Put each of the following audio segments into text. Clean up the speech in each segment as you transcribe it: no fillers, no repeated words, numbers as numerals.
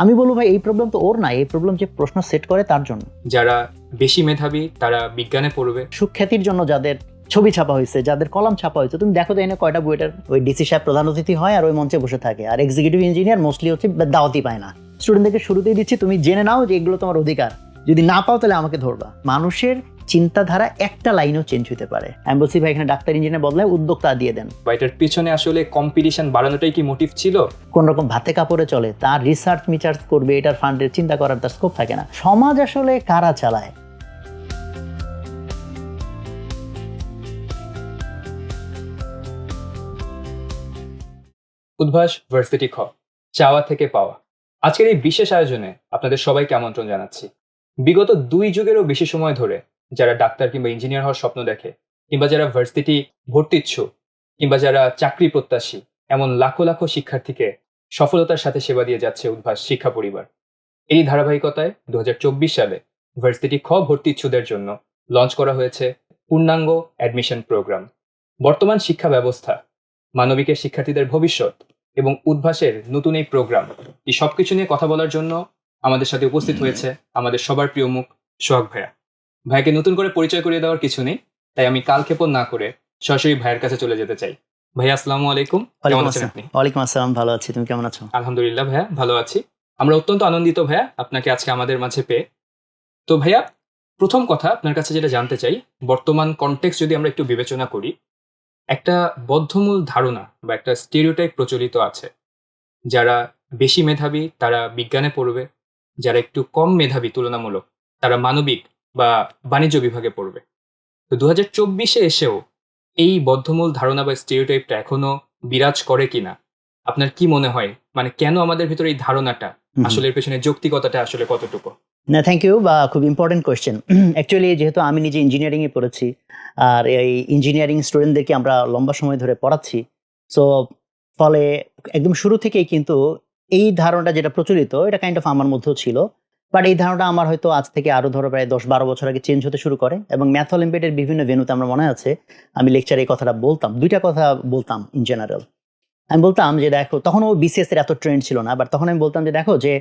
আমি বলবো ভাই এই প্রবলেম তো ওর না, এই প্রবলেম যে প্রশ্ন সেট করে তার জন্য। যারা বেশি মেধাবী তারা বিজ্ঞানে পড়বে। সুখ্যাতির জন্য যাদের ছবি ছাপা হয়েছে, যাদের কলাম ছাপা হয়েছে, তুমি দেখো তো এনে কয়টা বুয়েটের ওই ডিসি সাহেব প্রধান অতিথি হয় আর ওই মঞ্চে বসে থাকে, আর এক্সিকিউটিভ ইঞ্জিনিয়ার মোস্টলি হচ্ছে দাওয়াতি পায় না। স্টুডেন্টদেরকে শুরুতেই দিচ্ছি, তুমি জেনে নাও যে এগুলো তোমার অধিকার, যদি না পাও তাহলে আমাকে ধরবা। মানুষের চিন্তাধারা একটা লাইনও চেঞ্জ হতে পারে। আমি বলছি ভাই এখানে ডাক্তার ইঞ্জিনিয়ার বদলায় উদ্যোক্তা দিয়ে দেন। বা এটার পিছনে আসলে কম্পিটিশন বাড়ানোটাই কি মোটিভ ছিল? কোন রকম ভাতে কাপড়ে চলে, তার রিসার্চ মিচার্জ করবে, এটার ফান্ডের চিন্তা করার তার স্কোপ থাকে না। সমাজ আসলে কারা চালায়? উদ্ভাস ভার্সিটি খ, চাওয়া থেকে পাওয়া। আজকের এই বিশেষ আয়োজনে আপনাদের সবাইকে আমন্ত্রণ জানাচ্ছি। বিগত 2 যুগেরও বেশি সময় ধরে যারা ডাক্তার কিংবা ইঞ্জিনিয়ার হওয়ার স্বপ্ন দেখে, কিংবা যারা ভার্সিটি ভর্তি ইচ্ছুক, কিংবা যারা চাকরি প্রত্যাশী, এমন লাখো লাখো শিক্ষার্থীকে সফলতার সাথে সেবা দিয়ে যাচ্ছে উদ্ভাস শিক্ষা পরিবার। এই ধারাবাহিকতায় 2024 সালে ভার্সিটি খ ভর্তি ইচ্ছুদের জন্য লঞ্চ করা হয়েছে পূর্ণাঙ্গ অ্যাডমিশন প্রোগ্রাম। বর্তমান শিক্ষা ব্যবস্থা, মানবিকের শিক্ষার্থীদের ভবিষ্যৎ এবং উদ্ভাসের নতুন এই প্রোগ্রাম, এই সবকিছু নিয়ে কথা বলার জন্য আমাদের সাথে উপস্থিত হয়েছে আমাদের সবার প্রিয় মুখ সোহাগ ভাইয়া। ভাইকে নতুন করে পরিচয় করিয়ে দেওয়ার কিছু নেই, তাই আমি কালক্ষেপণ না করে সরাসরি ভাইয়ের কাছে চলে যেতে চাই। ভাইয়া আসসালামু আলাইকুম, কেমন আছেন আপনি? ওয়ালাইকুম আসসালাম, ভালো আছি, তুমি কেমন আছো? আলহামদুলিল্লাহ ভাইয়া, ভালো আছি। আমরা অত্যন্ত আনন্দিত ভাইয়া আপনাকে আজকে আমাদের মাঝে পেয়ে। তো ভাইয়া, প্রথম কথা আপনার কাছে যেটা জানতে চাই, বর্তমান কনটেক্সট যদি আমরা একটু বিবেচনা করি, একটা বদ্ধমূল ধারণা বা একটা স্টেরিওটাইপ প্রচলিত আছে, যারা বেশি মেধাবী তারা বিজ্ঞানে পড়বে, যারা একটু কম মেধাবী তুলনামূলক তারা মানবিক বা বাণিজ্য বিভাগে পড়বে। তো 2024-এ এসেও এই বদ্ধমূল ধারণা বা স্টেরিওটাইপটা এখনো বিরাজ করে কিনা, আপনার কি মনে হয়? মানে কেন আমাদের ভিতরে এই ধারণাটা, আসলে এর পেছনে যৌক্তিকতাটা আসলে কতটুকু? না, থ্যাংক ইউ, বা খুব ইম্পর্টেন্ট কোয়েশ্চেন। অ্যাকচুয়ালি যেহেতু আমি নিজে ইঞ্জিনিয়ারিংয়ে পড়েছি, আর এই ইঞ্জিনিয়ারিং স্টুডেন্টদেরকে আমরা লম্বা সময় ধরে পড়াচ্ছি, সো ফলে একদম শুরু থেকেই কিন্তু এই ধারণাটা যেটা প্রচলিত এটা কাইন্ড অফ আমার মধ্যেও ছিল। বাট এই ধারণাটা আমার হয়তো আজ থেকে আরো ধরো প্রায় 10-12 বছর আগে চেঞ্জ হতে শুরু করে, এবং ম্যাথ অলিম্পিয়াডের বিভিন্ন ভেন্যুতে আমরা মনে আছে আমি লেকচারে এই কথাটা বলতাম, দুইটা কথা বলতাম ইন জেনারেল। আমি বলতাম যে দেখো, তখনও বিসিএস এর এত ট্রেন্ড ছিল না, বাট তখন আমি বলতাম যে দেখো, যে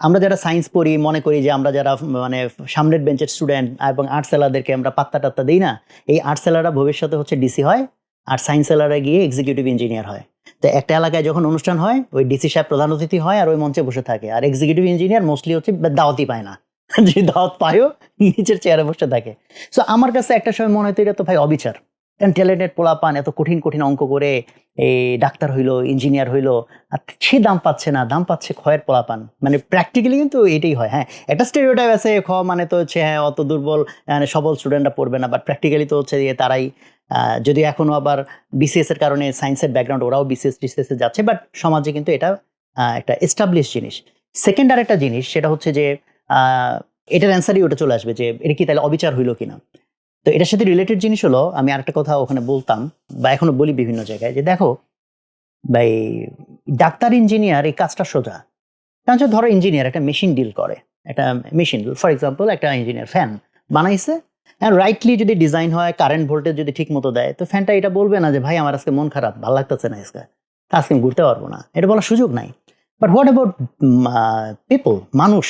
আমরা যারা সায়েন্স পড়ি মনে করি যে আমরা যারা মানে সামনের বেঞ্চের স্টুডেন্ট এবং আর্টস সেলারদেরকে আমরা পাত্তা টাত্তা দিই না, এই আর্টস সেলাররা ভবিষ্যতে হচ্ছে ডিসি হয়, আর সায়েন্স সেলাররা গিয়ে এক্সিকিউটিভ ইঞ্জিনিয়ার হয়। তো একটা এলাকায় যখন অনুষ্ঠান হয়, ওই ডিসি সাহেব প্রধান অতিথি হয় আর ওই মঞ্চে বসে থাকে, আর এক্সিকিউটিভ ইঞ্জিনিয়ার মোস্টলি হচ্ছে দাওয়াতি পায় না। যে দাওয়াত পায়ও নিচের চেয়ারে বসে থাকে। সো আমার কাছে একটা সময় মনে হতো এটা তো ভাই অবিচার, কারণ ট্যালেন্টেড পোলা পান এত কঠিন কঠিন অঙ্ক করে এই ডাক্তার হইলো, ইঞ্জিনিয়ার হইলো, আর সে দাম পাচ্ছে না, দাম পাচ্ছে খয়ের পোলা পান। মানে প্র্যাকটিক্যালি কিন্তু এটাই হয়। হ্যাঁ, একটা স্টেরিওটাইপ আছে, মানে তো হচ্ছে হ্যাঁ অত দুর্বল মানে সবল স্টুডেন্টরা পড়বে না, বাট প্র্যাকটিক্যালি তো হচ্ছে যে তারাই যদি এখনো আবার বিসিএস এর কারণে সায়েন্সের ব্যাকগ্রাউন্ড, ওরাও বিসিএস টিসিএস এ যাচ্ছে, বাট সমাজে কিন্তু এটা একটা এস্টাবলিশ জিনিস। সেকেন্ড আর একটা জিনিস সেটা হচ্ছে যে এটার অ্যান্সারই ওটা চলে আসবে যে এটা কি তাহলে অবিচার হইলো কিনা। তো এটার সাথে রিলেটেড জিনিস হলো, আমি আরেকটা কথা ওখানে বলতাম বা এখনো বলি বিভিন্ন জায়গায়, যে দেখো ভাই, ডাক্তার ইঞ্জিনিয়ার এই কাজটা সোজা। কারণ হচ্ছে ধরো ইঞ্জিনিয়ার একটা মেশিন ডিল করে, একটা মেশিন, ফর এক্সাম্পল একটা ইঞ্জিনিয়ার ফ্যান বানাইছে, রাইটলি যদি ডিজাইন হয়, কারেন্ট ভোল্টেজ যদি ঠিক মতো দেয়, তো ফ্যানটা এটা বলবে না যে ভাই আমার আজকে মন খারাপ, ভালো লাগতেছে না আজকে, আজকে আমি ঘুরতে পারবো না, এটা বলার সুযোগ নাই। বাট হোয়াট অ্যাবাউট পিপল, মানুষ?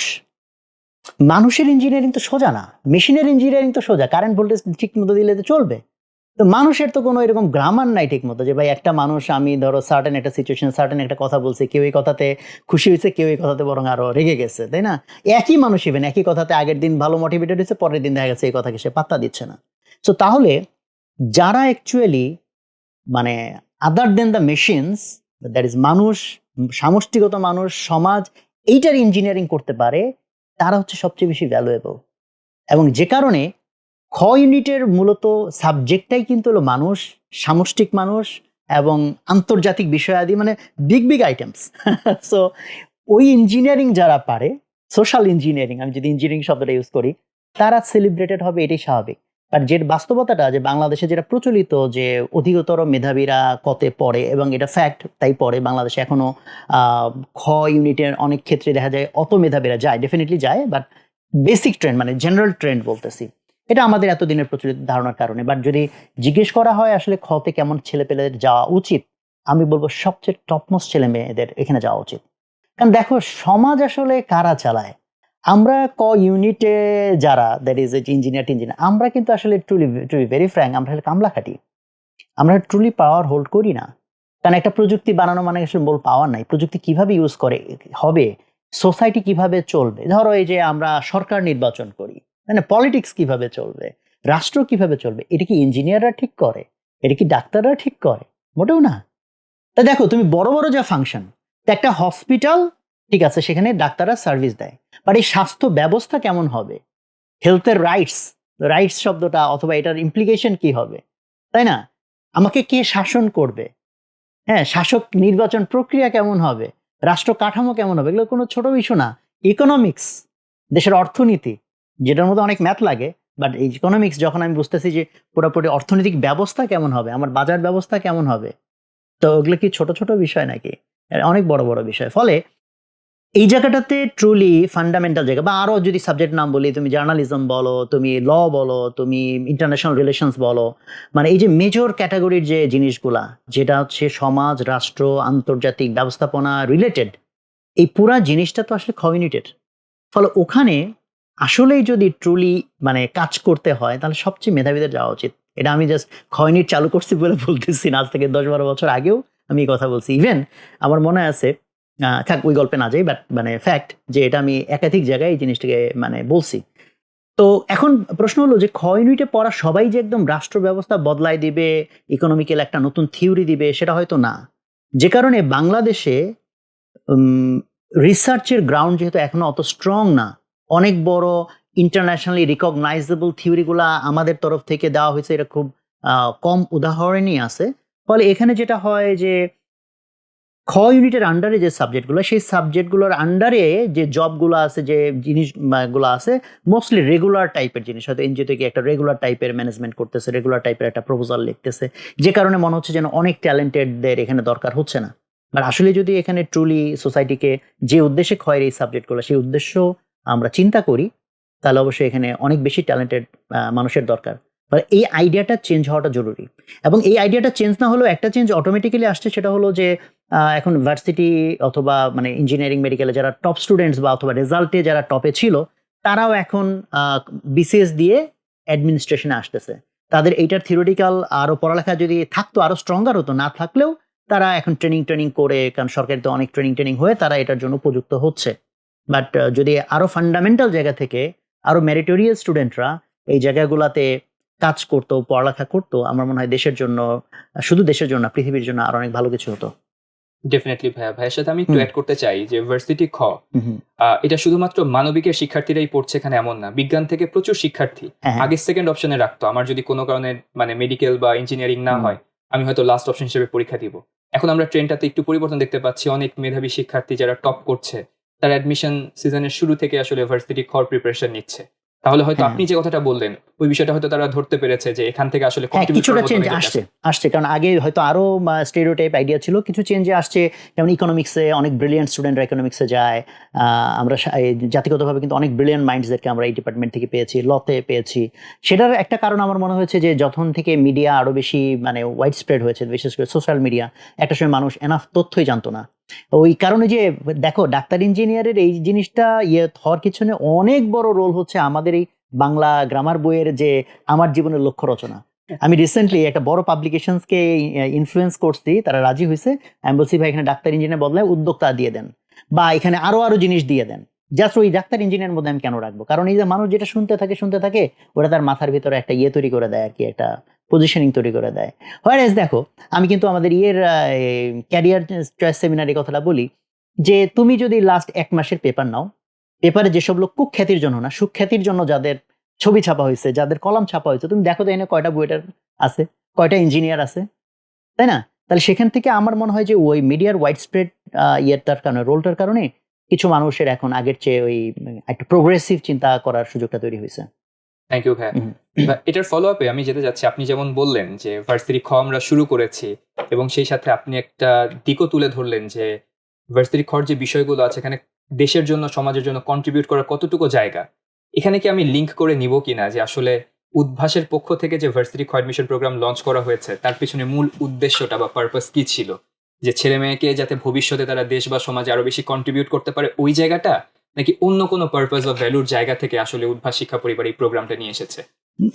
মানুষের ইঞ্জিনিয়ারিং তো সোজা না, মেশিনের ইঞ্জিনিয়ারিং তো সোজা, কারেন্ট ভোল্টেজ ঠিক মতো দিলে তো চলবে। তো মানুষের তো কোনো এরকম গ্রামার নাই ঠিক মতো, যে ভাই একটা মানুষ, আমি ধরো সার্টেন একটা সিচুয়েশন, সার্টেন একটা কথা বলছে, কেউ এই কথাতে খুশি হয়েছে, কেউ এই কথাতে বরং আরো রেগে গেছে, তাই না? একই মানুষ, ইভেন একই কথাতে আগের দিন ভালো মোটিভেটেড হয়েছে, পরের দিন দেখা গেছে এই কথাকে সে পাত্তা দিচ্ছে না। সো তাহলে যারা অ্যাকচুয়ালি মানে আদার দেন দ্য মেশিনস, দ্যাট ইজ মানুষ, সামষ্টিগত মানুষ, সমাজ, এইটার ইঞ্জিনিয়ারিং করতে পারে, তারা হচ্ছে সবচেয়ে বেশি ভ্যালুয়েবল। এবং যে কারণে খ ইউনিটের মূলত সাবজেক্টটাই কিন্তু হলো মানুষ, সামষ্টিক মানুষ এবং আন্তর্জাতিক বিষয়াদি, মানে বিগ বিগ আইটেমস। সো ওই ইঞ্জিনিয়ারিং যারা পারে, সোশ্যাল ইঞ্জিনিয়ারিং, আমি যদি ইঞ্জিনিয়ারিং শব্দটা ইউজ করি, তারা সেলিব্রেটেড হবে, এটাই স্বাভাবিক। আর যে বাস্তবতাটা, যে বাংলাদেশে যেটা প্রচলিত যে অধিকতর মেধাবীরা কতে পড়ে, এবং এটা ফ্যাক্ট, তাই পড়ে বাংলাদেশে এখনো খ ইউনিটের অনেক ক্ষেত্রে দেখা যায় অত মেধাবীরা যায়, ডেফিনেটলি যায়, বাট বেসিক ট্রেন্ড মানে জেনারেল ট্রেন্ড বলতেছি, এটা আমাদের এতদিনের প্রচলিত ধারণার কারণে। বাট যদি জিজ্ঞেস করা হয় আসলে খতে কেমন ছেলে পেলেদের যাওয়া উচিত, আমি বলবো সবচেয়ে টপমোস্ট ছেলে মেয়েদের এখানে যাওয়া উচিত। কারণ দেখো সমাজ আসলে কারা চালায়, আমরা ইউনিটে যারা দ্যাট ইজ ইঞ্জিনিয়ার আমরা কিন্তু আসলে truly to be very frank আমরা আসলে কামলা খাটি, আমরা ট্রুলি পাওয়ার হোল্ড করি না। কারণ একটা প্রযুক্তি বানানো মানে আসলে বল পাওয়ার নাই, প্রযুক্তি কিভাবে ইউজ করে হবে, সোসাইটি কিভাবে চলবে, ধরো এই যে আমরা সরকার নির্বাচন করি, মানে পলিটিক্স কিভাবে চলবে, রাষ্ট্র কিভাবে চলবে, এটা কি ইঞ্জিনিয়াররা ঠিক করে, এটা কি ডাক্তাররা ঠিক করে? মোটেও না। তা দেখো তুমি বড় বড় যা ফাংশন, একটা হসপিটাল ঠিক আছে, সেখানে ডাক্তাররা সার্ভিস দেয়, বাট এই স্বাস্থ্য ব্যবস্থা কেমন হবে, হেলথের রাইটস, রাইটস শব্দটা অথবা এটার ইমপ্লিকেশন কি হবে, তাই না? আমাকে কে শাসন করবে, হ্যাঁ, শাসক নির্বাচন প্রক্রিয়া কেমন হবে, রাষ্ট্র কাঠামো কেমন হবে, এগুলো কোনো ছোট বিষয় না। ইকোনমিক্স, দেশের অর্থনীতি, যেটার মধ্যে অনেক ম্যাথ লাগে, বাট এই ইকোনমিক্স যখন আমি বুঝতেছি যে পুরোপুরি অর্থনৈতিক ব্যবস্থা কেমন হবে, আমার বাজার ব্যবস্থা কেমন হবে, তো ওগুলো কি ছোট ছোট বিষয় নাকি? অনেক বড় বড় বিষয়। ফলে এই জায়গাটাতে ট্রুলি ফান্ডামেন্টাল জায়গা, বা আরো যদি সাবজেক্ট নাম বলি, তুমি জার্নালিজম বলো, তুমি ল বলো, তুমি ইন্টারন্যাশনাল রিলেশনস বলো, মানে এই যে মেজর ক্যাটাগরির যে জিনিসগুলা, যেটা হচ্ছে সমাজ, রাষ্ট্র, আন্তর্জাতিক ব্যবস্থাপনা রিলেটেড, এই পুরা জিনিসটা তো আসলে কমিউনিটেড। ফলে ওখানে আসলেই যদি ট্রুলি মানে কাজ করতে হয়, তাহলে সবচেয়ে মেধাবীদের যাওয়া উচিত। এটা আমি জাস্ট খয়নিট চালু করছি বলে বলতেছি না, আজ থেকে 10-12 বছর আগেও আমি এই কথা বলছি। ইভেন আমার মনে আছে, থাক ওই গল্পে না যাই, বাট মানে ফ্যাক্ট যে এটা আমি একাধিক জায়গায় এই জিনিসটাকে মানে বলছি। তো এখন প্রশ্ন হলো যে ইউনিটে পড়া সবাই যে একদম রাষ্ট্র ব্যবস্থা বদলাই দিবে, ইকোনমিক্যাল একটা নতুন থিওরি দিবে, সেটা হয়তো না। যে কারণে বাংলাদেশে রিসার্চের গ্রাউন্ড যেহেতু এখনো অত স্ট্রং না, অনেক বড় ইন্টারন্যাশনালি রিকগনাইজেবল থিওরিগুলা আমাদের তরফ থেকে দেওয়া হয়েছে, এটা খুব কম উদাহরণই আছে। ফলে এখানে যেটা হয় যে ইউনিটের আন্ডারে যে সাবজেক্টগুলো, সেই সাবজেক্টগুলোর আন্ডারে যে জবগুলো আছে, যে জিনিসগুলো আছে, মোস্টলি রেগুলার টাইপের জিনিস, হয়তো এনজিও থেকে একটা রেগুলার টাইপের ম্যানেজমেন্ট করতেছে, রেগুলার টাইপের একটা প্রপোজাল লিখতেছে, যে কারণে মনে হচ্ছে যেন অনেক ট্যালেন্টেডদের এখানে দরকার হচ্ছে না। বাট আসলে যদি এখানে ট্রুলি সোসাইটিকে যে উদ্দেশ্যে ক্ষয়ের এই সাবজেক্টগুলো, সেই উদ্দেশ্য আমরা চিন্তা করি, তাহলে অবশ্যই এখানে অনেক বেশি ট্যালেন্টেড মানুষের দরকার। এই আইডিয়াটা চেঞ্জ হওয়াটা জরুরি। এবং এই আইডিয়াটা চেঞ্জ না হলেও একটা চেঞ্জ অটোমেটিক্যালি আসছে, সেটা হলো যে এখন ভার্সিটি অথবা মানে ইঞ্জিনিয়ারিং মেডিকেলে যারা টপ স্টুডেন্টস বা অথবা রেজাল্টে যারা টপে ছিল, তারাও এখন বিসিএস দিয়ে অ্যাডমিনিস্ট্রেশনে আসতেছে। তাদের এইটার থিওরিটিক্যাল আরো পড়ালেখা যদি থাকতো আরো স্ট্রঙ্গার হতো, না থাকলেও তারা এখন ট্রেনিং করে, কারণ সরকারি তো অনেক ট্রেনিং হয়ে তারা এটার জন্য উপযুক্ত হচ্ছে। বাট যদি আরো ফান্ডামেন্টাল জায়গা থেকে আরো মেরিটোরিয়াস স্টুডেন্টরা এই জায়গাগুলাতে কাজ করতো, পড়ালেখা করতো, আমার মনে হয় দেশের জন্য, শুধু দেশের জন্য না, পৃথিবীর জন্য আরো অনেক ভালো কিছু হতো। ডেফিনেটলি ভাইয়া, ভাইয়ের সাথে আমি একটু অ্যাড করতে চাই যে ভার্সিটি এটা শুধুমাত্র মানবিকের শিক্ষার্থীরাই পড়ছে এখানে এমন না, বিজ্ঞান থেকে প্রচুর শিক্ষার্থী হ্যাঁ, আগে সেকেন্ড অপশনে রাখতো, আমার যদি কোনো কারণে মানে মেডিকেল বা ইঞ্জিনিয়ারিং না হয়, আমি হয়তো লাস্ট অপশন হিসেবে পরীক্ষা দিব। এখন আমরা ট্রেন্ডটাতে একটু পরিবর্তন দেখতে পাচ্ছি, অনেক মেধাবী শিক্ষার্থী যারা টপ করছে, তারা অ্যাডমিশন সিজনের শুরু থেকে আসলে ভার্সিটি প্রিপারেশন নিচ্ছে। তাহলে হয়তো হ্যাঁ, আপনি যে কথাটা বললেন, ওই বিষয়টা হয়তো তারা ধরতে পেরেছে যে এখান থেকে আসলে হ্যাঁ, contribute কিছুটা করার মতো চেঞ্জ মেধাবী আসছে, আছে। কারণ আগে হয়তো আরো স্টেরিওটাইপ আইডিয়া ছিল, কিছু চেঞ্জে আসছে। যেমন ইকোনমিক্সে অনেক ব্রিলিয়েন্ট স্টুডেন্টরা ইকোনমিক্সে যায়, আমরা এই জাতিগতভাবে কিন্তু অনেক ব্রিলিয়েন্ট মাইন্ডসদেরকে আমরা এই ডিপার্টমেন্ট থেকে পেয়েছি, লতে পেয়েছি। সেটার একটা কারণ আমার মনে হয়েছে যে যখন থেকে মিডিয়া আরো বেশি মানে ওয়াইড স্প্রেড হয়েছে, বিশেষ করে সোশ্যাল মিডিয়া, একটা সময় মানুষ এনাফ তথ্যই জানতো না। ওই কারণে যে দেখো ডাক্তার ইঞ্জিনিয়ারের এই জিনিসটা হওয়ার পিছনে অনেক বড় রোল হচ্ছে আমাদের এই বাংলা গ্রামার বইয়ের যে আমার জীবনের লক্ষ্য রচনা। আমি রিসেন্টলি একটা বড় পাবলিকেশনসকে ইনফ্লুয়েন্স করছি, তারা রাজি হয়েছে। আমি বলছি ভাই এখানে ডাক্তার ইঞ্জিনিয়ার বদলায় উদ্যোক্তা দিয়ে দেন, বা এখানে আরো আরো জিনিস দিয়ে দেন। জাস্ট ওই ডাক্তার ইঞ্জিনিয়ার মধ্যে আমি কেন রাখবো? কারণ এই যে মানুষ যেটা শুনতে থাকে, ওটা তার মাথার ভিতরে একটা তৈরি করে দেয় আর কি, একটা পজিশনিং তৈরি করে দেয়। হোয়ার দেখো, আমি কিন্তু আমাদের ক্যারিয়ার চয়েস সেমিনারে কথাটা বলি যে তুমি যদি লাস্ট 1 মাসের পেপার নাও, পেপারে যেসব লোক কুখ্যাতির জন্য না, সুখ্যাতির জন্য যাদের ছবি ছাপা হয়েছে, যাদের কলাম ছাপা হয়েছে, তুমি দেখো তো এনে কয়টা বুয়েটার আছে, কয়টা ইঞ্জিনিয়ার আছে, তাই না? তাহলে সেখান থেকে আমার মনে হয় যে ওই মিডিয়ার ওয়াইড স্প্রেড ইয়েটার কারণে, রোলটার কারণে কিছু মানুষের এখন আগের চেয়ে ওই একটু প্রোগ্রেসিভ চিন্তা করার সুযোগটা তৈরি হয়েছে। থ্যাংক ইউ ভাইয়া। এটার ফলো আপে আমি যেতে যাচ্ছি, আপনি যেমন বললেন যে ভার্সিটি আমরা শুরু করেছি, এবং সেই সাথে আপনি একটা দিকও তুলে ধরলেন যে ভার্সিটি যে বিষয়গুলো আছে এখানে দেশের জন্য, সমাজের জন্য কন্ট্রিবিউট করার কতটুকু জায়গা। এখানে কি আমি লিঙ্ক করে নিব কিনা যে আসলে উদ্ভাসের পক্ষ থেকে যে ভার্সিটি অ্যাডমিশন প্রোগ্রাম লঞ্চ করা হয়েছে, তার পিছনে মূল উদ্দেশ্যটা বা পারপাস কি ছিল? যে ছেলে মেয়েকে যাতে ভবিষ্যতে তারা দেশ বা সমাজে আরো বেশি কন্ট্রিবিউট করতে পারে ওই জায়গাটা, নাকি অন্য কোনো পারপাস বা ভ্যালুর জায়গা থেকে আসলে উদ্ভাস শিক্ষা পরিবার এই প্রোগ্রামটা নিয়ে এসেছে?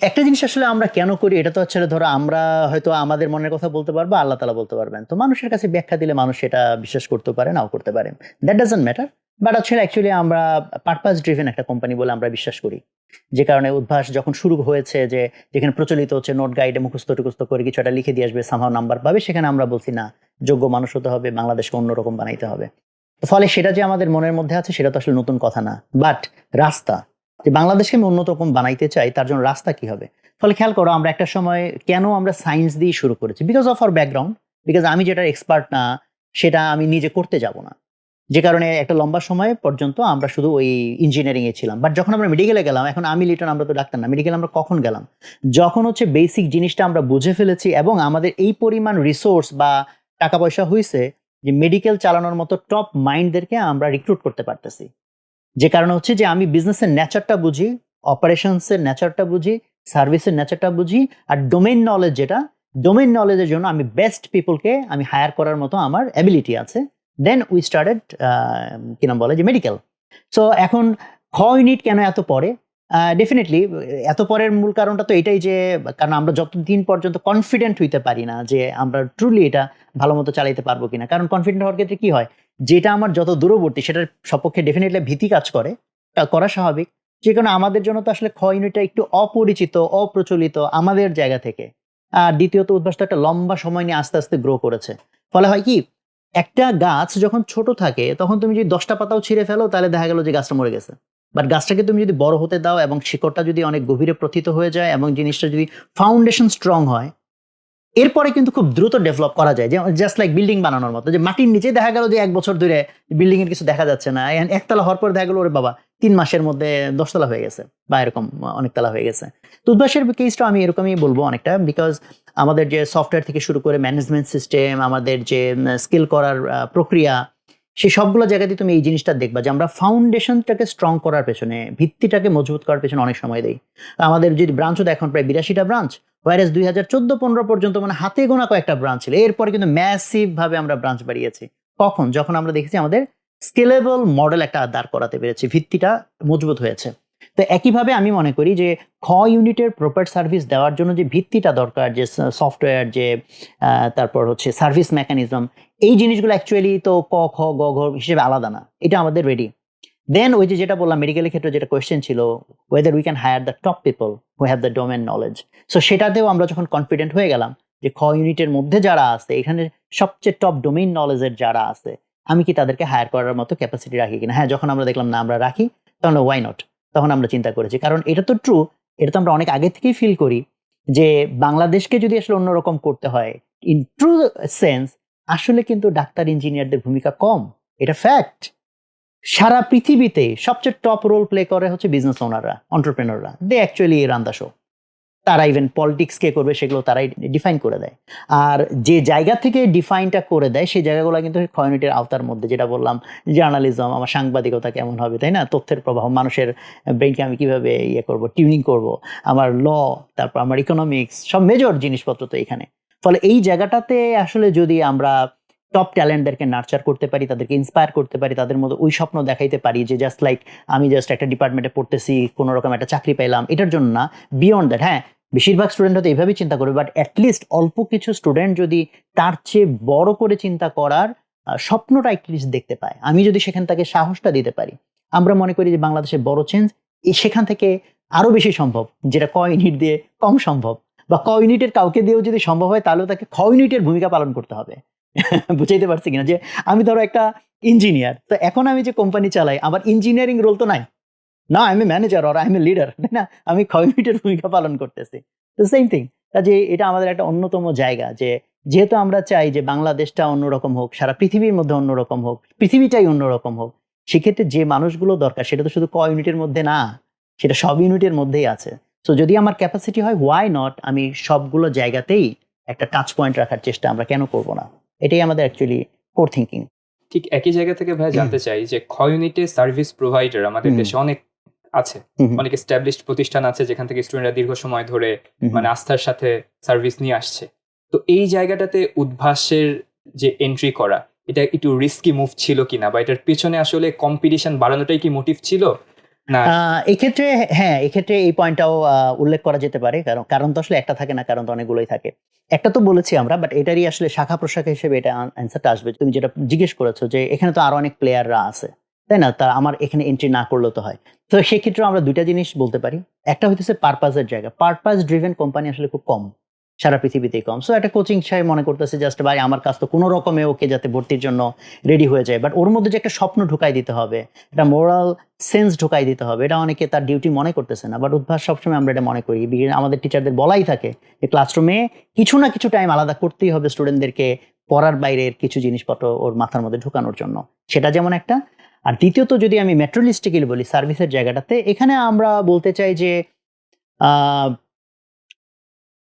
একটা জিনিস আসলে আমরা কেন করি এটা তো হচ্ছে ধরো আমরা হয়তো আমাদের মনের কথা বলতে পারবো, আল্লাহ তালা বলতে পারবেন। তো মানুষের কাছে ব্যাখ্যা দিলে মানুষ সেটা বিশ্বাস করতে পারে, নাও করতে পারে, দ্যাট ডাজন্ট ম্যাটার। বাট হচ্ছে অ্যাকচুয়ালি আমরা পারপাস ড্রিভেন একটা কোম্পানি বলে আমরা বিশ্বাস করি। যে কারণে উদ্ভাস যখন শুরু হয়েছে, যে যেখানে প্রচলিত হচ্ছে নোট গাইডে মুখস্থ টুখস্থ করে কিছু একটা লিখে দিয়ে আসবে, সামহাও নাম্বার পাবে, সেখানে আমরা বলছি না, যোগ্য মানুষ হতে হবে, বাংলাদেশকে অন্যরকম বানাইতে হবে। ফলে সেটা যে আমাদের মনের মধ্যে আছে সেটা তো আসলে নতুন কথা না, বাট রাস্তা, যে বাংলাদেশকে আমি উন্নত রকম বানাইতে চাই, তার জন্য রাস্তা কি হবে। ফলে খেয়াল করো আমরা একটা সময় কেন আমরা সায়েন্স দিয়ে শুরু করেছি, because of our background, because আমি যেটা এক্সপার্ট না সেটা আমি নিজে করতে যাব না। যে কারণে একটা লম্বা সময় পর্যন্ত আমরা শুধু ওই ইঞ্জিনিয়ারিং এ ছিলাম। বাট যখন আমরা মেডিকেলে গেলাম, এখন আমি লিটন, আমরা তো ডাক্তার না, মেডিকেল আমরা কখন গেলাম? যখন হচ্ছে বেসিক জিনিসটা আমরা বুঝে ফেলেছি এবং আমাদের এই পরিমাণ রিসোর্স বা টাকা পয়সা হয়েছে যে মেডিকেল চালানোর মতো টপ মাইন্ডদেরকে আমরা রিক্রুট করতে পারতেছি। যে কারণে হচ্ছে যে আমি বিজনেসের নেচারটা বুঝি, অপারেশনসের নেচারটা বুঝি, সার্ভিসের নেচারটা বুঝি, আর ডোমেইন নলেজ, যেটা ডোমেইন নলেজের জন্য আমি বেস্ট পিপলকে আমি হায়ার করার মতো আমার অ্যাবিলিটি আছে। দেন উই স্টার্টেড কি নাম বলে যে মেডিকেল। সো এখন খ ইউনিট কেন এত পরে? ডেফিনেটলি এত পরের মূল কারণটা তো এটাই যে কারণ আমরা যতদিন পর্যন্ত কনফিডেন্ট হইতে পারি না যে আমরা ট্রুলি এটা ভালো মতো চালাইতে পারবো কিনা। কারণ কনফিডেন্ট হওয়ার ক্ষেত্রে কি হয়, যেটা আমার যত দূরবর্তী সেটার সপক্ষে ডেফিনেটলি ভীতি কাজ করে, তা করা স্বাভাবিক। যে কারণে আমাদের জন্য তো আসলে খ ইউনিটটা একটু অপরিচিত, অপ্রচলিত আমাদের জায়গা থেকে। আর দ্বিতীয়ত উদ্ভাস তো একটা লম্বা সময় নিয়ে আস্তে আস্তে গ্রো করেছে। ফলে হয় কি, একটা গাছ যখন ছোট থাকে তখন তুমি যদি 10টা পাতাও ছিঁড়ে ফেলো তাহলে দেখা গেল যে গাছটা মরে গেছে। বাট গাছটাকে তুমি যদি বড় হতে দাও এবং শিকড়টা যদি অনেক গভীরে প্রথিত হয়ে যায় এবং জিনিসটা যদি ফাউন্ডেশন স্ট্রং হয়, এরপরে কিন্তু খুব দ্রুত ডেভেলপ করা যায়। যে জাস্ট লাইক বিল্ডিং বানানোর মতো, যে মাটির নিচে দেখা গেল যে 1 বছর ধরে বিল্ডিং এর কিছু দেখা যাচ্ছে না, একতলা হওয়ার পর দেখা গেল ওরে বাবা 3 মাসের মধ্যে 10 তলা হয়ে গেছে বা এরকম অনেক তলা হয়ে গেছে। তো উদ্ভাসের কেসটা আমি এরকমই বলবো অনেকটা, বিকজ আমাদের যে সফটওয়্যার থেকে শুরু করে ম্যানেজমেন্ট সিস্টেম, আমাদের যে স্কিল করার প্রক্রিয়া, সেই সবগুলো জায়গাতে তুমি এই জিনিসটা দেখবা যে আমরা ফাউন্ডেশনটাকে স্ট্রং করার পেছনে, ভিত্তিটাকে মজবুত করার পেছনে অনেক সময় দেই। আমাদের যদি ব্রাঞ্চও এখন প্রায় 82টা ব্রাঞ্চ, ওয়ারেস 2014-15 পর্যন্ত মানে হাতে গোনা কয়েকটা ব্রাঞ্চ ছিল। এরপরে কিন্তু ম্যাসিভ ভাবে আমরা ব্রাঞ্চ বাড়িয়েছি। কখন? যখন আমরা দেখেছি আমাদের স্কেলেবল মডেল একটা দাঁড় করাতে পেরেছি, ভিত্তিটা মজবুত হয়েছে। তো একইভাবে আমি মনে করি যে খ ইউনিটের প্রপার সার্ভিস দেওয়ার জন্য যে ভিত্তিটা দরকার, যে সফটওয়্যার, যে তারপর হচ্ছে সার্ভিস মেকানিজম, এই জিনিসগুলো অ্যাকচুয়ালি তো ক খ গ ঘ হিসেবে আলাদা না, এটা আমাদের রেডি। দেন ওই যে যেটা বললাম মেডিকেলের ক্ষেত্রে যেটা কোয়েশ্চেন ছিল, whether we can hire the top people who have the domain knowledge. So সেটাতেও আমরা যখন কনফিডেন্ট হয়ে গেলাম যে খ ইউনিটের মধ্যে যারা আছে, এখানে সবচেয়ে টপ ডোমেইন নলেজের যারা আছে, আমি কি তাদেরকে হায়ার করার মতো ক্যাপাসিটি রাখি কিনা। হ্যাঁ, যখন আমরা দেখলাম না আমরা রাখি, তখন ওয়াই নট, তখন আমরা চিন্তা করেছি। কারণ এটা তো ট্রু, এটা তো আমরা অনেক আগে থেকেই ফিল করি যে বাংলাদেশকে যদি আসলে অন্যরকম করতে হয় ইন ট্রু সেন্স, আসলে কিন্তু ডাক্তার ইঞ্জিনিয়ারদের ভূমিকা কম, এটা ফ্যাক্ট। সারা পৃথিবীতে সবচেয়ে টপ রোল প্লে করে হচ্ছে বিজনেস ওনাররা, এন্টারপ্রেনাররা, they actually run the show. তারা ইভেন পলিটিক্স কে করবে সেগুলো তারাই ডিফাইন করে দেয়। আর যে জায়গা থেকে ডিফাইনটা করে দেয় সেই জায়গাগুলো কিন্তু কমিউনিটির আওতার মধ্যে, যেটা বললাম জার্নালিজম, আমার সাংবাদিকতা কেমন হবে, তাই না, তথ্যের প্রবাহ, মানুষের ব্রেইনকে আমি কিভাবে করব, টিউনিং করব, আমার ল, তারপর আমার ইকোনমিক্স, সব মেজর জিনিসপত্র তো এখানে। ফলে এই জায়গাটাতে আসলে যদি আমরা টপ ট্যালেন্টদেরকে নার্চার করতে পারি, তাদেরকে ইন্সপায়ার করতে পারি, তাদের মধ্যে ওই স্বপ্ন দেখাইতে পারি যে জাস্ট লাইক আমি জাস্ট একটা ডিপার্টমেন্টে পড়তেছি, কোনো রকম একটা চাকরি পাইলাম, এটার জন্য না, বিয়ন্ড দ্যাট। হ্যাঁ, বেশিরভাগ স্টুডেন্ট হয়তো এইভাবেই চিন্তা করবে, বাট অ্যাটলিস্ট অল্প কিছু স্টুডেন্ট যদি তার চেয়ে বড় করে চিন্তা করার স্বপ্নটা অ্যাটলিস্ট দেখতে পায়, আমি যদি সেখান থেকে সাহসটা দিতে পারি, আমরা মনে করি যে বাংলাদেশের বড় চেঞ্জ সেখান থেকে আরো বেশি সম্ভব, যেটা ক ইউনিট দিয়ে কম সম্ভব, বা ক ইউনিটের কাউকে দিয়েও যদি সম্ভব হয় তাহলেও তাকে খ ইউনিটের ভূমিকা পালন করতে হবে। বুঝাইতে পারছি কিনা, যে আমি ধরো একটা ইঞ্জিনিয়ার, তো এখন আমি যে কোম্পানি চালাই, আমার ইঞ্জিনিয়ারিং রোল তো নাই না, আমি ম্যানেজার আর আমি লিডার, তাই না, আমি কমিউনিটির ভূমিকা পালন করতেছি। তো সেম থিং, কাজে এটা আমাদের একটা অন্যতম জায়গা যে যেহেতু আমরা চাই যে বাংলাদেশটা অন্যরকম হোক, সারা পৃথিবীর মধ্যে অন্যরকম হোক, পৃথিবীটাই অন্যরকম হোক, সেক্ষেত্রে যে মানুষগুলো দরকার সেটা তো শুধু ক ইউনিটের মধ্যে না, সেটা সব ইউনিটের মধ্যেই আছে। তো যদি আমার ক্যাপাসিটি হয়, হোয়াই নট, আমি সবগুলো জায়গাতেই একটা টাচ পয়েন্ট রাখার চেষ্টা আমরা কেন করব না, এটাই আমাদের অ্যাকচুয়ালি কোর থিঙ্কিং। ঠিক একই জায়গা থেকে ভাই জানতে চাই যে খ ইউনিটে সার্ভিস প্রোভাইডার আমাদের দেশে অনেক আছে, অনেক এস্টাবলিশড প্রতিষ্ঠান আছে যেখান থেকে স্টুডেন্টরা দীর্ঘ সময় ধরে মানে আস্থার সাথে সার্ভিস নিয়ে আসছে। তো এই জায়গাটাতে উদ্ভাসের যে এন্ট্রি করা, এটা একটু রিস্কি মুভ ছিল কিনা, বা এটার পেছনে আসলে কম্পিটিশন বাড়ানোটাই কি মোটিভ ছিল না? এক্ষেত্রে হ্যাঁ, এক্ষেত্রে এই পয়েন্টটাও উল্লেখ করা যেতে পারে। কারণ তো আসলে একটা থাকে না, কারণ তো অনেকগুলোই থাকে। একটা তো বলেছি আমরা, বাট এটারই আসলে শাখা-প্রশাখা হিসেবে এটা অ্যান্সারটা আসবে। তুমি যেটা জিজ্ঞেস করেছো যে এখানে তো আরো অনেক প্লেয়াররা আছে। তাই না? তা আমার এখানে এন্ট্রি না করলেও তো হয়। তো সেক্ষেত্রেও আমরা ২ টা জিনিস বলতে পারি। একটা হইতেছে পারপাস এর জায়গা। পারপাস ড্রিভেন কোম্পানি আসলে খুব কম। সারা পৃথিবীতেই কম। সো একটা কোচিং সাহেব মনে করতেছে জাস্ট ভাই আমার কাজ তো কোন রকমে ওকে যাতে ভর্তির জন্য রেডি হয়ে যায়। বাট ওর মধ্যে যে একটা স্বপ্ন ঢুকাই দিতে হবে, একটা মোরাল সেন্স ঢুকাই দিতে হবে, এটা অনেকে তার ডিউটি মনে করতেছে না। বাট উদ্ভাস সবসময় আমরা এটা মনে করি। আমাদের টিচারদের বলাই থাকে যে ক্লাসরুমে কিছু না কিছু টাইম আলাদা করতেই হবে স্টুডেন্টদেরকে পড়ার বাইরের কিছু জিনিসপত্র ওর মাথার মধ্যে ঢুকানোর জন্য। সেটা যেমন একটা। আর দ্বিতীয়ত যদি আমি মেট্রোলিস্টিক্যালি বলি সার্ভিসের জায়গাটাতে, এখানে আমরা বলতে চাই যে আ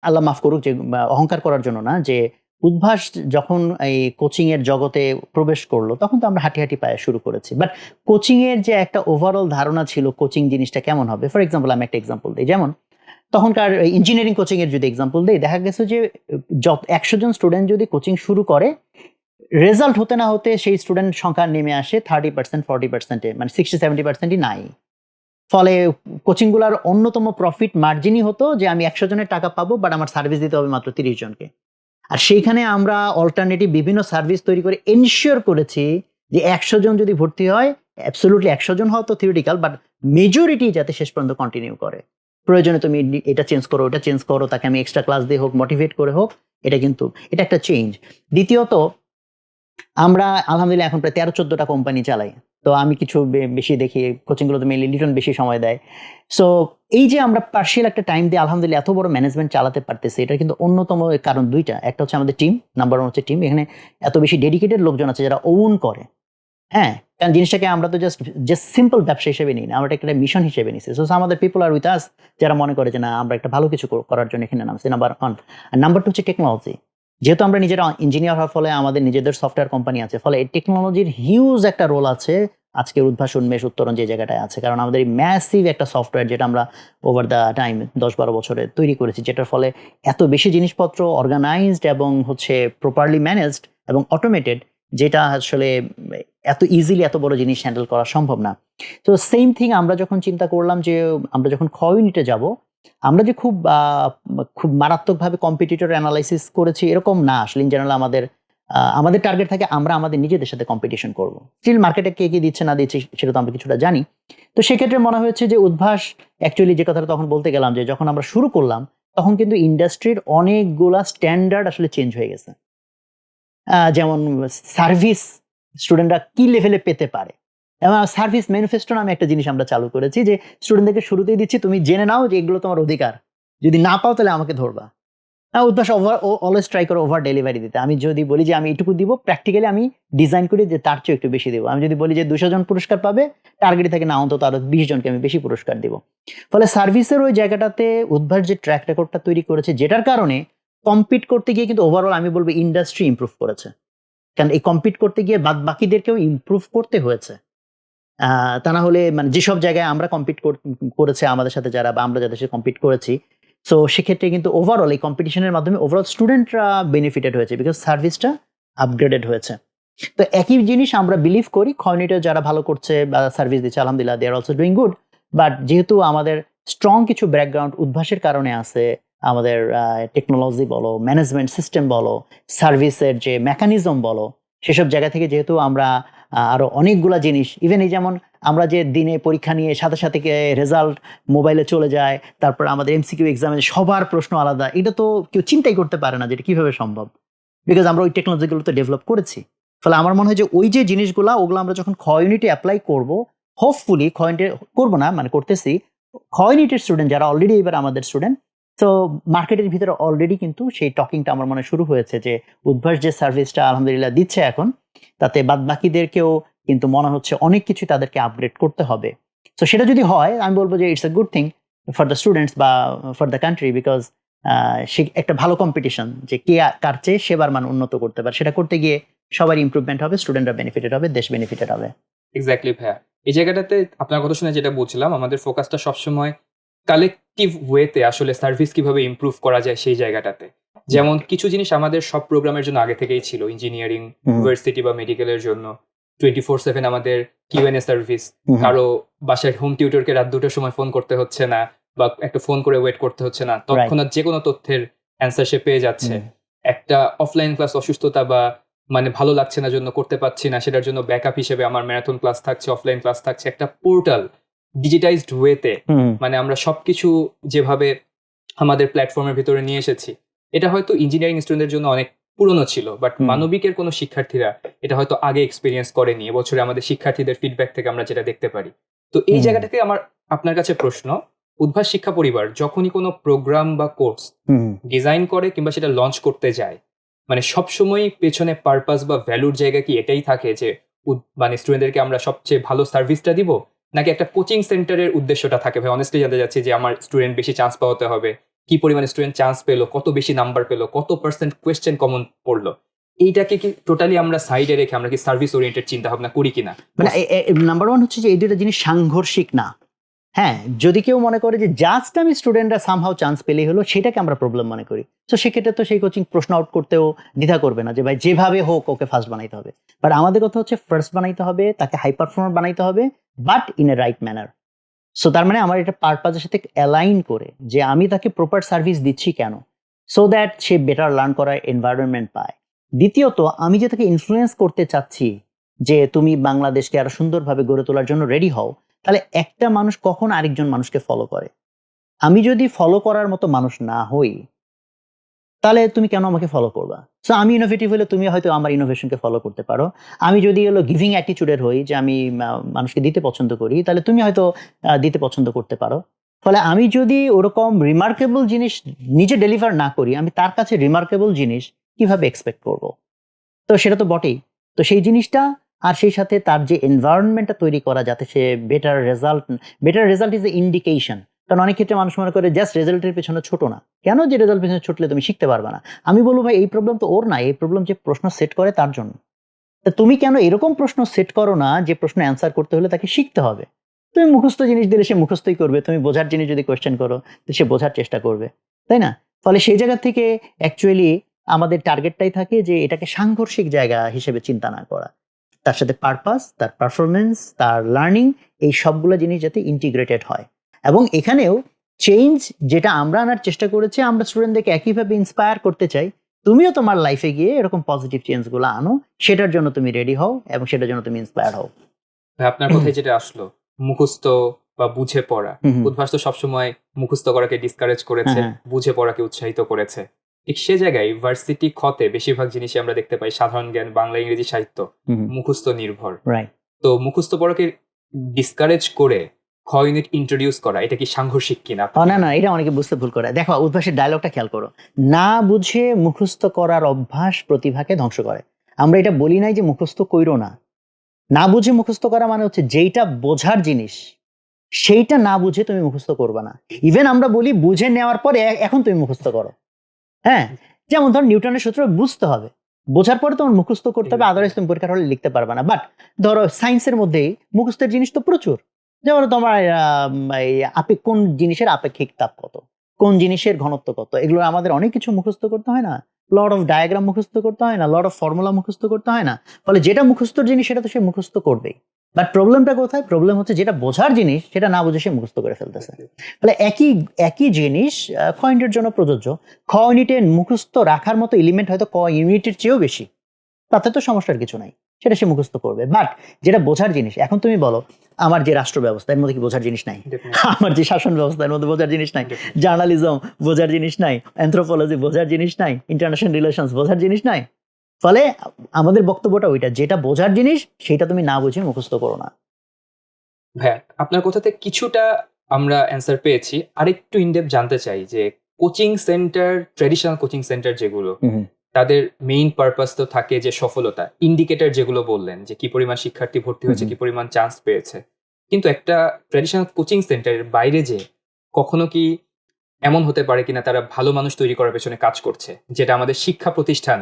আল্লাহ মাফ করুক যে অহংকার করার জন্য না, যে উদ্ভাস যখন এই কোচিং এর জগতে প্রবেশ করলো তখন তো আমরা হাঁটি পায়ে শুরু করেছি। বাট কোচিং এর যে একটা ওভারঅল ধারণা ছিল কোচিং জিনিসটা কেমন হবে, ফর এক্সাম্পল আমি একটা এক্সাম্পল দিই। যেমন তখনকার ইঞ্জিনিয়ারিং কোচিং এর যদি এক্সাম্পল দেই, দেখা গেছে যে ১০০ জন স্টুডেন্ট যদি কোচিং শুরু করে, রেজাল্ট হতে না হতে সেই স্টুডেন্ট সংখ্যা নেমে আসে 30% 40% এ, মানে 60-70% ই নাই। ফলে কোচিংগুলার অন্যতম প্রফিট মার্জিনই হতো যে আমি ১০০ জনের টাকা পাবো, বাট আমার সার্ভিস দিতে হবে মাত্র ৩০ জনকে। আর সেইখানে আমরা অল্টারনেটিভ বিভিন্ন সার্ভিস তৈরি করে এনশিওর করেছি যে ১০০ জন যদি ভর্তি হয়, অ্যাবসোলিউটলি ১০০ জন হওয়া তো থিওরিটিক্যাল, বাট মেজরিটি যাতে শেষ পর্যন্ত কন্টিনিউ করে। প্রয়োজনে তুমি এটা চেঞ্জ করো, ওটা চেঞ্জ করো, তাকে আমি এক্সট্রা ক্লাস দিয়ে হোক, মোটিভেট করে হোক, এটা কিন্তু এটা একটা চেঞ্জ। দ্বিতীয়ত আমরা আলহামদুলিল্লাহ এখন প্রায় ১৩-১৪ টা কোম্পানি চালাই। তো আমি কিছু বেশি দেখি কোচিং গুলোতে মেইনলি লিটন বেশি সময় দেয়। সো এই যে আমরা পার্সিয়াল একটা টাইম দিয়ে আলহামদুলিল্লাহ এত বড় ম্যানেজমেন্ট চালাতে পারতেছি, এটা কিন্তু অন্যতম কারণ ২ টা। একটা হচ্ছে আমাদের টিম, নাম্বার 1 হচ্ছে টিম। এখানে এত বেশি ডেডিকেটেড লোকজন আছে যারা ওন করে। হ্যাঁ? কারণ জিনিসটাকে আমরা তো জাস্ট সিম্পল ব্যবসা হিসেবে নিই না। আমরা এটা একটা মিশন হিসেবে নিছি। সো আমাদের পিপল আর উইথ আস, যারা মনে করে যে না আমরা একটা ভালো কিছু করার জন্য এখানে নামছি, নাম্বার 1। আর নাম্বার 2 হচ্ছে টেকনোলজি। যেহেতু আমরা নিজেরা ইঞ্জিনিয়ার হওয়ার ফলে আমাদের নিজেদের সফটওয়্যার কোম্পানি আছে। ফলে এই টেকনোলজির হিউজ একটা রোল আছে আজকের উদ্ভাস, উন্মেষ, উত্তরণ যে জায়গাটায় আছে। কারণ আমাদের এই ম্যাসিভ একটা সফটওয়্যার যেটা আমরা ওভার দ্য টাইম ১০-১২ বছরে তৈরি করেছি, যেটার ফলে এত বেশি জিনিসপত্র অর্গানাইজড এবং হচ্ছে প্রপারলি ম্যানেজড এবং অটোমেটেড, যেটা আসলে এত ইজিলি এত বড় জিনিস হ্যান্ডেল করা সম্ভব না। তো সেইম থিং আমরা যখন চিন্তা করলাম যে আমরা যখন খ ইউনিটে যাব, আমরা যে খুব মারাত্মকভাবে কম্পিটিটর এনালাইসিস করেছি এরকম না। আসলে ইন জেনারেল আমাদের টার্গেট থাকে আমরা আমাদের নিজেদের সাথে কম্পিটিশন করব। স্টিল মার্কেটে কে কি দিচ্ছে না দিচ্ছে সেটা তো আমরা কিছুটা জানি। তো সেক্ষেত্রে মনে হয়েছে যে উদ্ভাস অ্যাকচুয়ালি যে কথাটা তখন বলতে গেলাম যে যখন আমরা শুরু করলাম তখন কিন্তু ইন্ডাস্ট্রির অনেকগুলা স্ট্যান্ডার্ড আসলে চেঞ্জ হয়ে গেছে। যেমন সার্ভিস স্টুডেন্টরা কি লেভেলে পেতে পারে। এবং সার্ভিস ম্যানিফেস্টো নামে একটা জিনিস আমরা চালু করেছি যে স্টুডেন্টদেরকে শুরুতেই দিচ্ছি তুমি জেনে নাও যে এগুলো তোমার অধিকার। যদি না পাও তাহলে আমাকে ধরবা। উদ্ভাস অলওয়েজ ট্রাই করে ওভার ডেলিভারি দিতে। আমি যদি বলি যে আমি এটুকু দিব, প্র্যাকটিক্যালি আমি ডিজাইন করি যে তার চেয়ে একটু বেশি দিব। আমি যদি বলি যে ২০০ জন পুরস্কার পাবে, টার্গেটে থাকে না অন্তত আরো ২০ জনকে আমি বেশি পুরস্কার দিব। ফলে সার্ভিসের ওই জায়গাটাতে উদ্ভাস যে ট্র্যাক রেকর্ডটা তৈরি করেছে, যেটার কারণে কম্পিট করতে গিয়ে কিন্তু ওভারঅল আমি বলব ইন্ডাস্ট্রি ইমপ্রুভ করেছে। কারণ এই কম্পিট করতে গিয়ে বাকিদেরকেও ইমপ্রুভ করতে হয়েছে। তা না হলে মানে যেসব জায়গায় আমরা কম্পিট করেছে আমাদের সাথে যারা, বা আমরা যাদের সাথে কম্পিট করেছি, সো সেক্ষেত্রে কিন্তু ওভারঅল এই কম্পিটিশনের মাধ্যমে ওভারঅল স্টুডেন্টরা বেনিফিটেড হয়েছে বিকজ সার্ভিসটা আপগ্রেডেড হয়েছে। তো একই জিনিস আমরা বিলিভ করি খ ইউনিটে যারা ভালো করছে বা সার্ভিস দিচ্ছে আলহামদুলিল্লাহ they are also doing good. But যেহেতু আমাদের স্ট্রং কিছু ব্যাকগ্রাউন্ড উদ্ভাসের কারণে আছে, আমাদের টেকনোলজি বলো, ম্যানেজমেন্ট সিস্টেম বলো, সার্ভিসের যে মেকানিজম বলো, সেসব জায়গা থেকে যেহেতু আমরা আরো অনেকগুলা জিনিস, ইভেন এই যেমন আমরা যে দিনে পরীক্ষা নিয়ে সাথে সাথে রেজাল্ট মোবাইলে চলে যায়, তারপর আমাদের এমসিকিউ এক্সামে সবার প্রশ্ন আলাদা, এটা তো কেউ চিন্তাই করতে পারে না যে এটা কিভাবে সম্ভব, বিকজ আমরা ওই টেকনোলজিগুলো তো ডেভেলপ করেছি। ফলে আমার মনে হয় যে ওই যে জিনিসগুলা ওগুলো আমরা যখন খ ইউনিটে অ্যাপ্লাই করবো, হোপফুলি খ ইউনিটে করবো না মানে করতেছি, খ ইউনিটের স্টুডেন্ট যারা অলরেডি এবার আমাদের স্টুডেন্ট, তো মার্কেটের ভিতরে অলরেডি কিন্তু সেই টকিংটা আমার মনে শুরু হয়েছে যে উদ্ভাস যে সার্ভিসটা আলহামদুলিল্লাহ দিচ্ছে এখন, তাতে বাদ বাকিদেরকেও কিন্তু মনে হচ্ছে অনেক কিছু তাদেরকে আপগ্রেড করতে হবে। তো সেটা যদি হয় আমি বলবো যে it's a good thing for the students বা ফর দ্য কান্ট্রি, বিকজ সে একটা ভালো কম্পিটিশন যে কে কার চেয়ে সেবার মান উন্নত করতে পারে, সেটা করতে গিয়ে সবার ইমপ্রুভমেন্ট হবে, স্টুডেন্টরা বেনিফিটেড হবে, দেশ বেনিফিটেড হবে। এক্স্যাক্টলি ভাইয়া। এই জায়গাটাতে আপনার কথা শুনে যেটা বুঝলাম, আমাদের ফোকাসটা সবসময় কালেকটিভ ওয়েতে আসলে সার্ভিস কিভাবে ইমপ্রুভ করা যায় সেই জায়গাটাতে। যেমন কিছু জিনিস আমাদের সব প্রোগ্রামের জন্য আগে থেকেই ছিল, ইঞ্জিনিয়ারিং, ইউনিভার্সিটি বা মেডিকেলের জন্য 24/7 আমাদের কিউএনএ সার্ভিস, কারো বাসায় হোম টিউটরকে রাত 2টার সময় ফোন করতে হচ্ছে না, বা একটা ফোন করে ওয়েট করতে হচ্ছে না, তৎক্ষণাৎ যে কোনো তথ্যের অ্যান্সার সে পেয়ে যাচ্ছে। একটা অফলাইন ক্লাস অসুস্থতা বা মানে ভালো লাগছে না জন্য করতে পারছি না, সেটার জন্য ব্যাকআপ হিসেবে আমার ম্যারাথন ক্লাস থাকছে, অফলাইন ক্লাস থাকছে, একটা পোর্টাল ডিজিটাইজড ওয়েতে মানে আমরা সবকিছু যেভাবে আমাদের প্ল্যাটফর্মের ভিতরে নিয়ে এসেছি, এটা হয়তো ইঞ্জিনিয়ারিং স্টুডেন্টদের জন্য অনেক পুরনো ছিল, বাট মানবিকের কোনো শিক্ষার্থীরা এটা হয়তো আগে এক্সপিরিয়েন্স করেনি। এবছরে আমাদের শিক্ষার্থীদের ফিডব্যাক থেকে আমরা যেটা দেখতে পারি। তো এই জায়গা থেকে আমার আপনার কাছে প্রশ্ন, উদ্ভাস শিক্ষা পরিবার যখনই কোনো প্রোগ্রাম বা কোর্স ডিজাইন করে কিংবা সেটা লঞ্চ করতে যায়, মানে সবসময় পেছনে পারপাস বা ভ্যালুর জায়গা কি এটাই থাকে যে মানে স্টুডেন্টদেরকে আমরা সবচেয়ে ভালো সার্ভিসটা দিব, নাকি একটা কোচিং সেন্টারের উদ্দেশ্যটা থাকে? ভাই অনেস্টলি জানতে যাচ্ছি যে আমার স্টুডেন্ট বেশি চান্স পাওয়াতে হবে, কি পরিমাণে স্টুডেন্ট চান্স পেলো, কত বেশি নাম্বার পেলো, কত পার্সেন্ট কোয়েশ্চেন কমন পড়লো, এইটাকে কি টোটালি আমরা সাইডে রেখে আমরা কি সার্ভিস ওরিয়েন্টেড চিন্তা ভাবনা করি কিনা? মানে নাম্বার ওয়ান হচ্ছে যে এই দুটো জিনিস সাংঘর্ষিক না। হ্যাঁ, যদি কেউ মনে করে যে জাস্ট আমি স্টুডেন্টরা সামহাও চান্স পেলেই হলো, সেটাকে আমরা প্রবলেম মনে করি। তো সেক্ষেত্রে তো সেই কোচিং প্রশ্ন আউট করতেও দ্বিধা করবে না যে ভাই যেভাবে হোক ওকে ফার্স্ট বানাইতে হবে। বাট আমাদের কথা হচ্ছে ফার্স্ট বানাইতে হবে, তাকে হাই পারফর্মার বানাইতে হবে, but in a right manner. So তার মানে আমার এটা পারপাজের সাথে অ্যালাইন করে যে আমি তাকে প্রপার সার্ভিস দিচ্ছি কেন, so that say better learn করার এনভায়রনমেন্ট পায়। দ্বিতীয়ত, আমি যে তাকে ইনফ্লুয়েন্স করতে চাচ্ছি যে তুমি বাংলাদেশকে আরো সুন্দরভাবে গড়ে তোলার জন্য রেডি হও, তাহলে একটা মানুষ কখন আরেকজন মানুষকে ফলো করে? আমি যদি ফলো করার মতো মানুষ না হই, তাহলে তুমি কেন আমাকে ফলো করবা? সো আমি ইনোভেটিভ হলে তুমি হয়তো আমার ইনোভেশনকে ফলো করতে পারো। আমি যদি হলো গিভিং অ্যাটিটিউডের হই, যে আমি মানুষকে দিতে পছন্দ করি, তাহলে তুমি হয়তো দিতে পছন্দ করতে পারো। ফলে আমি যদি ওরকম রিমার্কেবল জিনিস নিজে ডেলিভার না করি, আমি তার কাছে রিমার্কেবল জিনিস কিভাবে এক্সপেক্ট করব? তো সেটা তো বটেই। তো সেই জিনিসটা, আর সেই সাথে তার যে এনভায়রনমেন্টটা তৈরি করা যাতে সে better result is a indication. কারণ অনেক ক্ষেত্রে মানুষ মনে করে জাস্ট রেজাল্টের পেছনে ছোট না, কেন যে রেজাল্ট পেছনে ছুটলে তুমি শিখতে পারবে না। আমি বলবো ভাই এই প্রবলেম তো ওর না, এই প্রবলেম যে প্রশ্ন সেট করে তার জন্য। তা তুমি কেন এরকম প্রশ্ন সেট করো না যে প্রশ্ন অ্যান্সার করতে হলে তাকে শিখতে হবে? তুমি মুখস্থ জিনিস দিলে সে মুখস্থই করবে, তুমি বোঝার জিনিস যদি কোয়েশ্চেন করো তো সে বোঝার চেষ্টা করবে, তাই না? ফলে সেই জায়গা থেকে অ্যাকচুয়ালি আমাদের টার্গেটটাই থাকে যে এটাকে সাংঘর্ষিক জায়গা হিসেবে চিন্তা না করা, তার সাথে পারপাস, তার পারফরমেন্স, তার লার্নিং, এই সবগুলো জিনিস যাতে ইন্টিগ্রেটেড হয়। এবং এখানেও চেঞ্জ যেটা আমরা আনার চেষ্টা করেছি, আমরা স্টুডেন্টদেরকে একইভাবে ইন্সপায়ার করতে চাই, তুমিও তোমার লাইফে গিয়ে এরকম পজিটিভ চেঞ্জগুলো আনো, সেটার জন্য তুমি রেডি হও এবং সেটার জন্য তুমি ইন্সপায়ার হও। ভাই আপনার কথায় যেটা আসলো, মুখস্থ বা বুঝে পড়া, উদ্ভাস তো সবসময় মুখস্থ করাকে ডিসকারেজ করেছে, বুঝে পড়াকে উৎসাহিত করেছে। ঠিক সে জায়গায় ভার্সিটি খতে বেশিরভাগ জিনিসই আমরা দেখতে পাই সাধারণ জ্ঞান, বাংলা, ইংরেজি, সাহিত্য মুখস্থ নির্ভর। তো মুখস্থ পড়াকে ডিসকারেজ করে খ ইউনিট ইন্ট্রোডিউস করা, এটা কি সাংঘর্ষিক কিনা? না না, এটা অনেকে বুঝতে ভুল করে। দেখো উদ্ভাসের ডায়লগটা খেয়াল করো, না বুঝে মুখস্থ করার অভ্যাস প্রতিভাকে ধ্বংস করে। আমরা এটা বলি নাই যে মুখস্থ কইরো না। না বুঝে মুখস্থ করা মানে হচ্ছে যেইটা বোঝার জিনিস সেইটা না বুঝে তুমি মুখস্থ করবা না। ইভেন আমরা বলি বুঝে নেওয়ার পরে এখন তুমি মুখস্থ করো। হ্যাঁ, যেমন ধর নিউটনের সূত্র বুঝতে হবে, বোঝার পরে তোমার মুখস্থ করতে হবে, আদারওয়াইজ তুমি পরীক্ষার হলে লিখতে পারবে না। বাট ধরো সায়েন্সের মধ্যেই মুখস্থের জিনিস তো প্রচুর। যেমন তোমার কোন জিনিসের আপেক্ষিক তাপ কত, কোন জিনিসের ঘনত্ব কত, এগুলো আমাদের অনেক কিছু মুখস্থ করতে হয় না? লট অফ ডায়াগ্রাম মুখস্থ করতে হয় না? লট অফ ফর্মুলা মুখস্থ করতে হয় না? ফলে যেটা মুখস্থর জিনিস সেটা তো সে মুখস্থ করবেই। বাট প্রবলেমটা কোথায়? প্রবলেম হচ্ছে যেটা বোঝার জিনিস সেটা না বুঝে সে মুখস্থ করে ফেলতেছে। ফলে একই জিনিস খ ইউনিটের জন্য প্রযোজ্য। খ ইউনিটে মুখস্থ রাখার মতো এলিমেন্ট হয়তো ক ইউনিটের চেয়েও বেশি, তাতে তো সমস্যার কিছু নাই, সেটা সে মুখস্থ করবে। বাট যেটা বোঝার জিনিস, এখন তুমি বলো আমার যে রাষ্ট্র ব্যবস্থা এর মধ্যে কি বোঝার জিনিস নাই? আমার যে শাসন ব্যবস্থা এর মধ্যে বোঝার জিনিস নাই? জার্নালিজম বোঝার জিনিস নাই? অ্যানথ্রোপোলজি বোঝার জিনিস নাই? ইন্টারন্যাশনাল রিলেশনস বোঝার জিনিস নাই? ফলে আমাদের বক্তব্যটা ওইটা, যেটা বোঝার জিনিস সেটা তুমি না বুঝে মুখস্থ করো না। ভাইয়া আপনার কথাতে কিছুটা আমরা অ্যান্সার পেয়েছি। আরেকটু ইনডেপথ জানতে চাই যে coaching centre, traditional coaching centre যেগুলো, তাদের মেইন পারপাস তো থাকে যে সফলতা, ইন্ডিকেটর যেগুলো বললেন যে কি পরিমাণ শিক্ষার্থী ভর্তি হয়েছে, কি পরিমাণ চান্স পেয়েছে। কিন্তু একটা ট্র্যাডিশনাল কোচিং সেন্টারের বাইরে যে কখনো কি এমন হতে পারে কিনা তারা ভালো মানুষ তৈরি করার পেছনে কাজ করছে, যেটা আমাদের শিক্ষা প্রতিষ্ঠান,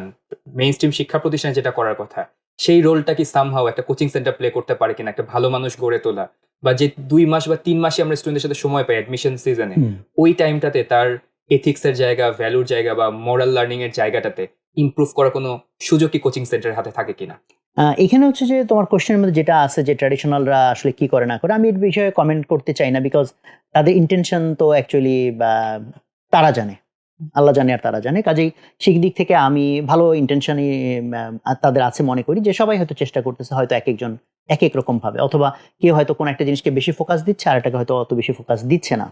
মেইন স্ট্রিম শিক্ষা প্রতিষ্ঠান যেটা করার কথা, সেই রোলটা কি সামহাও একটা কোচিং সেন্টার প্লে করতে পারে কিনা, একটা ভালো মানুষ গড়ে তোলা, বা যে 2 মাস বা 3 মাসে আমরা স্টুডেন্টের সাথে সময় পাই অ্যাডমিশন সিজনে, ওই টাইমটাতে তার এথিক্সের জায়গা, ভ্যালুর জায়গা বা মোরাল লার্নিং এর জায়গাটাতে ইমপ্রুভ করার কোনো সুযোগ কি কোচিং সেন্টারের হাতে থাকে কিনা? এখানে হচ্ছে যে তোমার কোশ্চেনের মধ্যে যেটা আছে যে ট্র্যাডিশনালরা আসলে কি করে না করে, আমি এর বিষয়ে কমেন্ট করতে চাই না, বিকজ তাদের ইন্টেনশন তো অ্যাকচুয়ালি তারা জানে, আল্লাহ জানে আর তারা জানে। কাজেই সেই দিক থেকে আমি ভালো ইন্টেনশনই তাদের আছে মনে করি, যে সবাই হয়তো চেষ্টা করতেছে, হয়তো এক একজন এক এক রকম ভাবে, অথবা কেউ হয়তো কোনো একটা জিনিসকে বেশি ফোকাস দিচ্ছে আর এটাকে হয়তো অত বেশি ফোকাস দিচ্ছে না,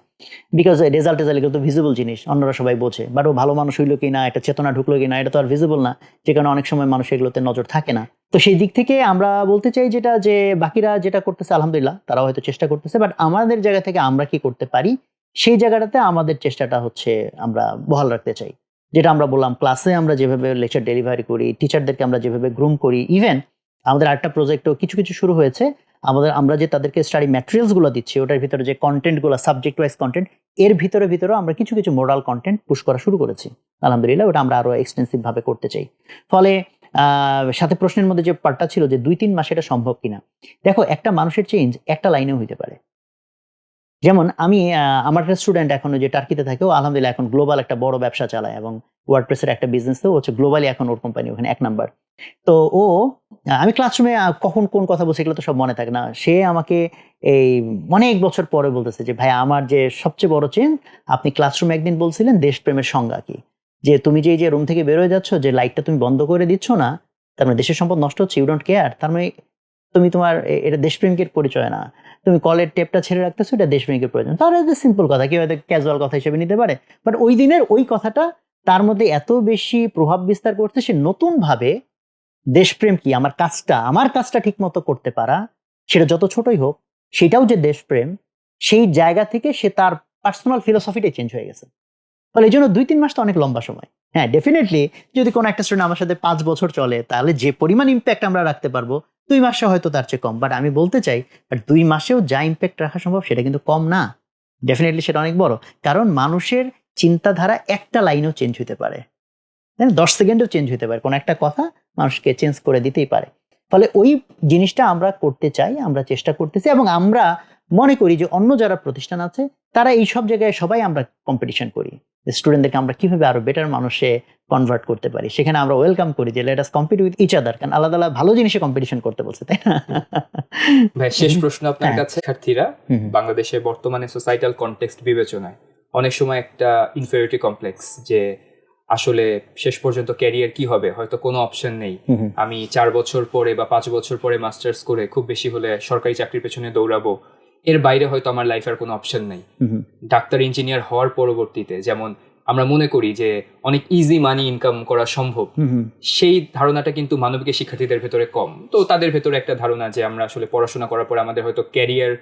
বিকজ রেজাল্ট এগুলো তো ভিজিবল জিনিস, অন্যরা সবাই বোঝে, বাট ও ভালো মানুষ হইলো কিনা, একটা চেতনা ঢুকলো কিনা, এটা তো আর ভিজিবল না, যে কারণে অনেক সময় মানুষ এগুলোতে নজর থাকে না। তো সেই দিক থেকে আমরা বলতে চাই যেটা, যে বাকিরা যেটা করতেছে আলহামদুলিল্লাহ, তারাও হয়তো চেষ্টা করতেছে, বাট আমাদের জায়গা থেকে আমরা কি করতে পারি সেই জায়গাটাতে আমাদের চেষ্টাটা হচ্ছে আমরা বহাল রাখতে চাই। যেটা আমরা বললাম, ক্লাসে আমরা যেভাবে লেকচার ডেলিভারি করি, টিচারদেরকে আমরা যেভাবে গ্রুম করি, ইভেন আমাদের আরেকটা প্রজেক্টও কিছু কিছু শুরু হয়েছে। আমরা যে তাদেরকে স্টাডি ম্যাটেরিয়ালস গুলো দিচ্ছি, ওটার ভিতরে যে কন্টেন্ট গুলো, সাবজেক্ট ওয়াইজ কন্টেন্ট, এর ভিতরেও আমরা কিছু কিছু মোরাল কন্টেন্ট পুশ করা শুরু করেছি আলহামদুলিল্লাহ। ওটা আমরা আরো এক্সটেন্সিভ ভাবে করতে চাই। ফলে সাথে প্রশ্নের মধ্যে যে পার্টটা ছিল যে 2-3 মাসে এটা সম্ভব কিনা, দেখো একটা মানুষের চেঞ্জ একটা লাইনেও হইতে পারে। যেমন আমি আমার একটা স্টুডেন্ট এখনো যে টার্কিতে থাকে, ও আলহামদুলিল্লাহ এখন গ্লোবাল একটা বড় ব্যবসা চালায়, এবং ওয়ার্ডপ্রেসের একটা বিজনেস, তো হচ্ছে গ্লোবালি এখন ওর কোম্পানি ওখানে 1 নাম্বার। তো ও আমি ক্লাসরুমে কখন কোন কথা বলছি এগুলো তো সব মনে থাকে না। সে আমাকে এই অনেক বছর পরে বলতেছে যে, "ভাই আমার যে সবচেয়ে বড় চেঞ্জ, আপনি ক্লাসরুমে একদিন বলছিলেন দেশপ্রেমের সংজ্ঞা কি? যে তুমি যে এই যে রুম থেকে বের হয়ে যাচ্ছ, যে লাইটটা তুমি বন্ধ করে দিচ্ছ না, তার মানে দেশের সম্পদ নষ্ট হচ্ছে, ইউ ডোন্ট কেয়ার। তার মানে তুমি তোমার এটা দেশপ্রেমিকের পরিচয় না। তুমি কলের টেপটা ছেড়ে রাখতেছো, এটা দেশপ্রেমিকের প্রয়োজন।" তাহলে এটা সিম্পল কথা, কেউ হয়তো ক্যাজুয়াল কথা হিসেবে নিতে পারে। বাট ওই দিনের ওই কথাটা তার মধ্যে এত বেশি প্রভাব বিস্তার করছে, সে নতুনভাবে দেশপ্রেম কি, আমার কাজটা ঠিকমতো করতে পারা, সেটা যত ছোটই হোক, সেটাও যে দেশপ্রেম, সেই জায়গা থেকে সে তার পার্সোনাল ফিলোসফিটাই চেঞ্জ হয়ে গেছে। ফলে এইজন্য ২-৩ মাস তো অনেক লম্বা সময়। হ্যাঁ, ডেফিনিটলি যদি কোনো একটা স্টুডেন্ট আমার সাথে ৫ বছর চলে, তাহলে যে পরিমাণ ইমপ্যাক্ট আমরা রাখতে পারবো, ২ মাসে হয়তো তার চেয়ে কম। বাট আমি বলতে চাই, বাট ২ মাসেও যা ইমপ্যাক্ট রাখা সম্ভব সেটা কিন্তু কম না। ডেফিনিটলি সেটা অনেক বড়। কারণ মানুষের চিন্তাধারা একটা লাইনেও চেঞ্জ হইতে পারে। তাই না? ১০ সেকেন্ডেও চেঞ্জ হইতে পারে। কোনো একটা কথা মানুষকে চেঞ্জ করে দিতেই পারে। ফলে ওই জিনিসটা আমরা করতে চাই, আমরা চেষ্টা করতেছি, এবং আমরা মনে করি যে অন্য যারা প্রতিষ্ঠান আছে, তারা এইসব জায়গায় সবাই আমরা কম্পিটিশন করি। স্টুডেন্টদেরকে আমরা কিভাবে আরো বেটার মানুষে কনভার্ট করতে পারি। সেখানে আমরা ওয়েলকাম করি যে let us compete with each other. কারণ আলাদা, আলাদা ভালো জিনিসে কম্পিটিশন করতে বলছে, তাই না? ভাই, শেষ প্রশ্ন আপনার হ্যাঁ। কাছে। শিক্ষার্থীরা বাংলাদেশে বর্তমানে সোসাইটাল কনটেক্সট বিবেচনায় অনেক সময় একটা ইনফেরিয়রিটি কমপ্লেক্স, যে আসলে শেষ পর্যন্ত ক্যারিয়ার কি হবে, হয়তো কোনো অপশন নেই। আমি 4 বছর পরে বা 5 বছর পরে মাস্টার্স করে খুব বেশি হলে সরকারি চাকরির পেছনে দৌড়াবো, এর বাইরে হয়তো আমার লাইফের কোনো অপশন নেই। ডাক্তার ইঞ্জিনিয়ার হওয়ার পরবর্তীতে যেমন আমরা মনে করি যে অনেক ইজি মানি ইনকাম করা সম্ভব, সেই ধারণাটা কিন্তু মানবিকের শিক্ষার্থীদের ভেতরে কম। তো তাদের ভেতরে একটা ধারণা যে আমরা আসলে পড়াশোনা করার পর আমাদের হয়তো ক্যারিয়ার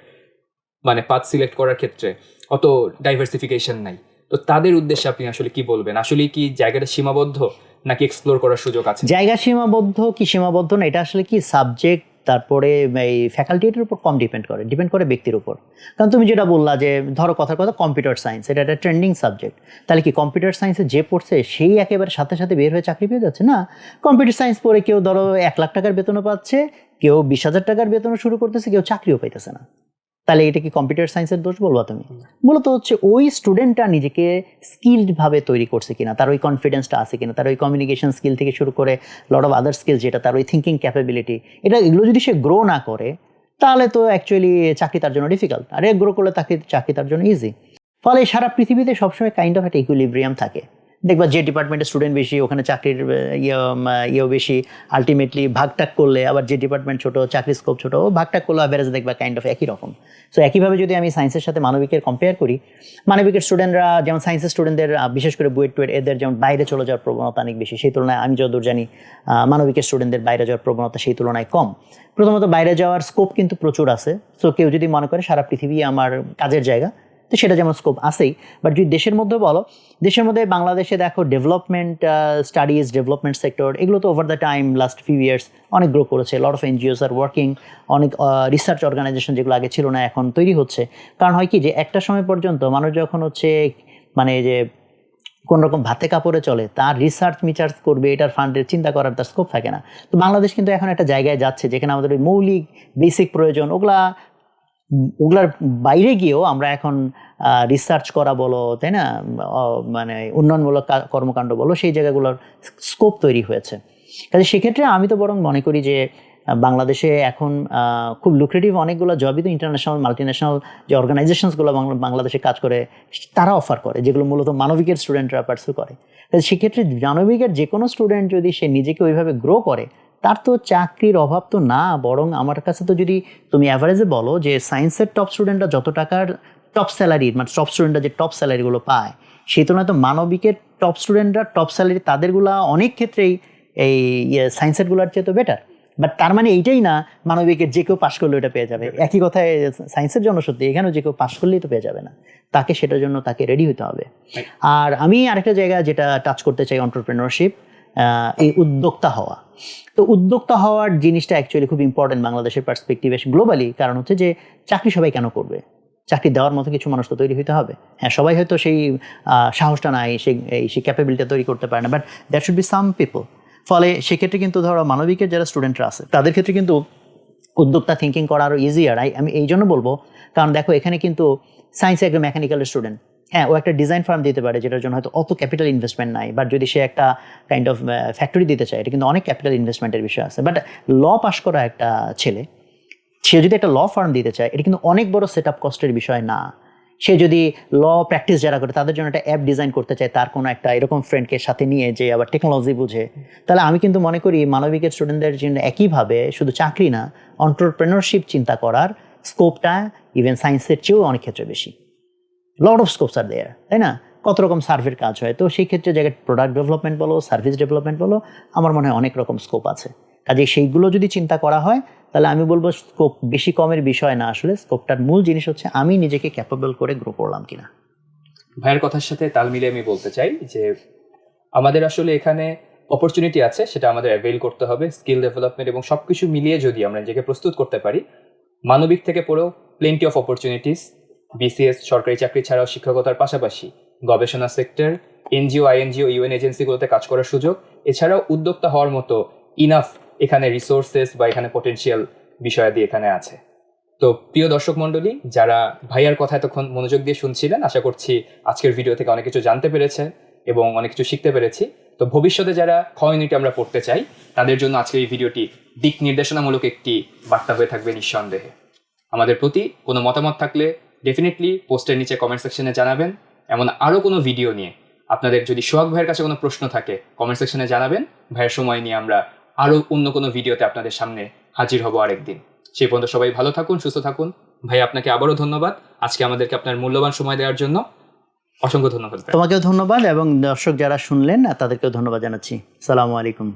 মানে পাথ সিলেক্ট করার ক্ষেত্রে অত ডাইভার্সিফিকেশন নাই। তো তাদের উদ্দেশ্যে আপনি আসলে কি বলবেন? আসলে কি জায়গাটা সীমাবদ্ধ, নাকি এক্সপ্লোর করার সুযোগ আছে? জায়গা সীমাবদ্ধ কি সীমাবদ্ধ না, এটা আসলে কি সাবজেক্ট, তারপরে এই ফ্যাকাল্টিটার উপর কম ডিপেন্ড করে ব্যক্তির উপর। কারণ তুমি যেটা বললা যে ধরো কথার কথা কম্পিউটার সায়েন্স, এটা একটা ট্রেন্ডিং সাবজেক্ট, তাহলে কি কম্পিউটার সায়েন্সে যে পড়ছে সেই একেবারে সাথে সাথে বের হয়ে চাকরি পেয়ে যাচ্ছে না? কম্পিউটার সায়েন্স পড়ে কেউ ধরো 1 লাখ টাকার বেতনও পাচ্ছে, কেউ 20,000 টাকার বেতনও শুরু করতেছে, কেউ চাকরিও পাইতেছে না। তাহলে এটা কি কম্পিউটার সায়েন্সের দোষ বলবা তুমি? মূলত হচ্ছে ওই স্টুডেন্টটা নিজেকে স্কিলড ভাবে তৈরি করছে কিনা, তার ওই কনফিডেন্সটা আছে কিনা, তার ওই কমিউনিকেশন স্কিল থেকে শুরু করে লট অফ আদার স্কিল, যেটা তার ওই থিঙ্কিং ক্যাপাবিলিটি, এগুলো যদি সে গ্রো না করে, তাহলে তো অ্যাকচুয়ালি চাকরি তার জন্য ডিফিকাল্ট। আর গ্রো করলে চাকরি তার জন্য ইজি। ফলে সারা পৃথিবীতে সবসময় কাইন্ড অফ একটা ইকুইলিব্রিয়াম থাকে। দেখবা যে ডিপার্টমেন্টের স্টুডেন্ট বেশি, ওখানে চাকরির ইয়েও বেশি। আলটিমেটলি ভাগটাক করলে আবার যে ডিপার্টমেন্ট ছোট, চাকরির স্কোপ ছোট, ও ভাগটাক করলে অ্যাভারেজ দেখবা কাইন্ড অফ একই রকম। সো একইভাবে যদি আমি সায়েন্সের সাথে মানবিকের কম্পেয়ার করি, মানবিকের স্টুডেন্টরা যেমন সায়েন্সের স্টুডেন্টদের বিশেষ করে বুয়েট টুয়েট এদের যেমন বাইরে চলে যাওয়ার প্রবণতা অনেক বেশি, সেই তুলনায় আমি যতদূর জানি মানবিকের স্টুডেন্টদের বাইরে যাওয়ার প্রবণতা সেই তুলনায় কম। প্রথমত বাইরে যাওয়ার স্কোপ কিন্তু প্রচুর আছে। সো কেউ যদি মনে করে সারা পৃথিবী আমার কাজের জায়গা, তো সেটা যেমন স্কোপ আছেই। বাট যদি দেশের মধ্যে বলো, দেশের মধ্যে বাংলাদেশে দেখো ডেভেলপমেন্ট স্টাডিজ, ডেভেলপমেন্ট সেক্টর, এগুলো তো over the time last few years অনেক গ্রো করেছে। Lot of NGOs are working, অনেক রিসার্চ অর্গানাইজেশন যেগুলো আগে ছিল না এখন তৈরি হচ্ছে। কারণ হয় কি যে একটা সময় পর্যন্ত মানুষ যখন হচ্ছে মানে যে কোন রকম ভাতে কাপড়ে চলে, তার রিসার্চ মিচার্চ করবে, এটার ফান্ডের চিন্তা করার তার স্কোপ থাকে না। তো বাংলাদেশ কিন্তু এখন একটা জায়গায় যাচ্ছে যেখানে আমাদের ওই মৌলিক বেসিক প্রয়োজন, ওগুলা ওগুলার বাইরে গিয়েও আমরা এখন রিসার্চ করা বলো, তাই না, মানে উন্নয়নমূলক কর্মকাণ্ড বলো, সেই জায়গাগুলোর স্কোপ তৈরি হয়েছে। কাজে সেক্ষেত্রে আমি তো বরং মনে করি যে বাংলাদেশে এখন খুব লুক্রেটিভ অনেকগুলো জবই তো ইন্টারন্যাশনাল মাল্টিন্যাশনাল যে অর্গানাইজেশনসগুলো বাংলাদেশে কাজ করে তারা অফার করে, যেগুলো মূলত মানবিকের স্টুডেন্টরা পার্সু করে। কাজে সেক্ষেত্রে মানবিকের যে কোনো স্টুডেন্ট যদি সে নিজেকে ওইভাবে গ্রো করে, তার তো চাকরির অভাব তো না, বরং আমার কাছে তো যদি তুমি অ্যাভারেজে বলো যে সায়েন্সের টপ স্টুডেন্টরা যত টাকার টপ স্যালারি, মানে টপ স্টুডেন্টরা যে টপ স্যালারিগুলো পায়, সেই তুলনায় তো মানবিকের টপ স্টুডেন্টরা টপ স্যালারি তাদেরগুলা অনেক ক্ষেত্রেই এই সায়েন্সেরগুলোর চেয়ে তো বেটার। বাট তার মানে এইটাই না মানবিকের যে কেউ পাশ করলে ওটা পেয়ে যাবে। একই কথায় সায়েন্সের জন্য সত্যি, এখানেও যে কেউ পাশ করলেই তো পেয়ে যাবে না, তাকে সেটার জন্য তাকে রেডি হতে হবে। আর আমি আরেকটা জায়গা যেটা টাচ করতে চাই, এন্টারপ্রেনারশিপ, এই উদ্যোক্তা হওয়া। তো উদ্যোক্তা হওয়ার জিনিসটা অ্যাকচুয়ালি খুব ইম্পর্টেন্ট বাংলাদেশের পার্সপেক্টিভে গ্লোবালি। কারণ হচ্ছে যে চাকরি সবাই কেন করবে? চাকরি দেওয়ার মতো কিছু মানুষ তো তৈরি হতে হবে। হ্যাঁ, সবাই হয়তো সেই সাহসটা নাই, সেই ক্যাপাবিলিটি তৈরি করতে পারে না, but that should be some people. ফলে সেক্ষেত্রে কিন্তু ধরো মানবিকের যারা স্টুডেন্টরা আছে তাদের ক্ষেত্রে কিন্তু উদ্যোক্তা থিঙ্কিং করা আরও ইজিয়ার। আমি এই জন্য বলবো, কারণ দেখো এখানে কিন্তু সায়েন্সে একটা মেকানিক্যালের স্টুডেন্ট, হ্যাঁ, ও একটা ডিজাইন ফার্ম দিতে পারে যেটার জন্য হয়তো অত ক্যাপিটাল ইনভেস্টমেন্ট নাই, বাট যদি সে একটা কাইন্ড অফ ফ্যাক্টরি দিতে চায়, এটা কিন্তু অনেক ক্যাপিটাল ইনভেস্টমেন্টের বিষয় আছে। বাট ল পাস করা একটা ছেলে, সে যদি একটা ল ফার্ম দিতে চায়, এটা কিন্তু অনেক বড় সেট আপ কস্টের বিষয় না। সে যদি ল প্র্যাকটিস যারা করে তাদের জন্য একটা অ্যাপ ডিজাইন করতে চায়, তার কোনো একটা এরকম ফ্রেন্ডকে সাথে নিয়ে যে আবার টেকনোলজি বুঝে, তাহলে আমি কিন্তু মনে করি মানবিকের স্টুডেন্টদের জন্য একইভাবে শুধু চাকরি না, এন্টারপ্রেনারশিপ চিন্তা করার স্কোপটা ইভেন সায়েন্সের চেয়েও অনেক ক্ষেত্রে বেশি। লট অফ স্কোপস আর দেয়ার, তাই না? কত রকম সার্ভের কাজ হয়, তো সেই ক্ষেত্রে জায়গায় প্রোডাক্ট ডেভেলপমেন্ট বলো, সার্ভিস ডেভেলপমেন্ট বলো, আমার মনে হয় অনেক রকম স্কোপ আছে। কাজে সেইগুলো যদি চিন্তা করা হয়, তাহলে আমি বলবো স্কোপ বেশি কমের বিষয় না, আসলে স্কোপটার মূল জিনিস হচ্ছে আমি নিজেকে ক্যাপেবল করে গ্রো করলাম কিনা। ভাইয়ের কথার সাথে তাল মিলিয়ে আমি বলতে চাই যে আমাদের আসলে এখানে অপরচুনিটি আছে, সেটা আমাদের অ্যাভেল করতে হবে। স্কিল ডেভেলপমেন্ট এবং সব কিছু মিলিয়ে যদি আমরা নিজেকে প্রস্তুত করতে পারি, মানবিক থেকে পড়েও প্লেন্টি অফ অপরচুনিটিস, বিসিএস, সরকারি চাকরি ছাড়াও শিক্ষকতার পাশাপাশি গবেষণা সেক্টর, এনজিও, আইএনজিও, ইউএন এজেন্সিগুলোতে কাজ করার সুযোগ, এছাড়াও উদ্যোক্তা হওয়ার মতো ইনাফ এখানে রিসোর্সেস বা এখানে পটেনশিয়াল বিষয়াদি এখানে আছে। তো প্রিয় দর্শক মণ্ডলী, যারা ভাইয়ার কথা এতক্ষণ মনোযোগ দিয়ে শুনছিলেন, আশা করছি আজকের ভিডিও থেকে অনেক কিছু জানতে পেরেছেন এবং অনেক কিছু শিখতে পেরেছি। তো ভবিষ্যতে যারা খ ইউনিটে আমরা পড়তে চাই, তাদের জন্য আজকের এই ভিডিওটি দিক নির্দেশনামূলক একটি বার্তা হয়ে থাকবে নিঃসন্দেহে। আমাদের প্রতি কোনো মতামত থাকলে ডেফিনেটলি পোস্টের নিচে কমেন্ট সেকশনে জানাবেন। এমন আরও কোনো ভিডিও নিয়ে আপনাদের যদি সোহাগ ভাইয়ের কাছে কোনো প্রশ্ন থাকে, কমেন্ট সেকশনে জানাবেন। ভাইয়ের সময় নিয়ে আমরা আরও অন্য কোনো ভিডিওতে আপনাদের সামনে হাজির হব আরেকদিন। সেই পর্যন্ত সবাই ভালো থাকুন, সুস্থ থাকুন। ভাই, আপনাকে আবারও ধন্যবাদ আজকে আমাদেরকে আপনার মূল্যবান সময় দেওয়ার জন্য। অসংখ্য ধন্যবাদ। তোমাকেও ধন্যবাদ এবং দর্শক যারা শুনলেন তাদেরকেও ধন্যবাদ জানাচ্ছি। আসসালামু আলাইকুম।